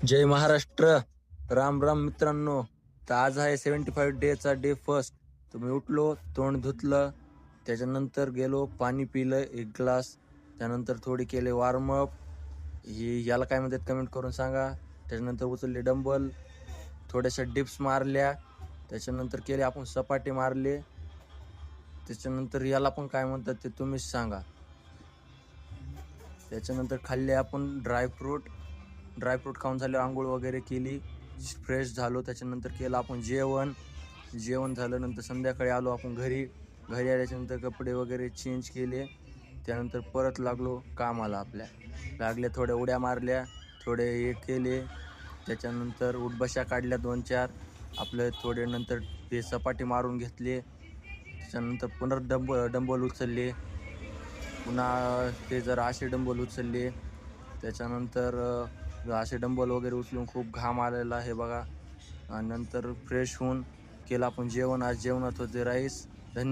जय महाराष्ट्र. राम राम मित्रांनो. तर आज आहे 75 डेचा डे फर्स्ट. तर मी उठलो, तोंड धुतलं, त्याच्यानंतर गेलो, पाणी पिलं 1 ग्लास, त्यानंतर थोडी केले वॉर्मअप. याला काय म्हणतात कमेंट करून सांगा. त्याच्यानंतर उचलले डंबल, थोड्याशा डिप्स मारल्या, त्याच्यानंतर केले आपण सपाटे मारले, त्याच्यानंतर याला पण काय म्हणतात ते तुम्हीच सांगा. त्याच्यानंतर खाल्ले आपण ड्रायफ्रूट खाऊन झाल्यावर आंघोळ वगैरे केली, फ्रेश झालो, त्याच्यानंतर केलं आपण जेवण झाल्यानंतर संध्याकाळी आलो आपण घरी आल्याच्यानंतर कपडे वगैरे चेंज केले, त्यानंतर परत लागलो कामाला. लागल्या थोड्या उड्या मारल्या, थोडे हे केले, त्याच्यानंतर उठबशा काढल्या 2-4 आपले, थोडे नंतर ते सपाटे मारून घेतले, त्याच्यानंतर पुन्हा डंबल उचलले, पुन्हा ते जरा असे डंबल उचलले, त्याच्यानंतर असे डंबल वगैरे उचलून खूप घाम आलेला आहे बघा. आणि नंतर फ्रेश होऊन केलं आपण जेवण. आज जेवणात होते राईस. धन्यवाद.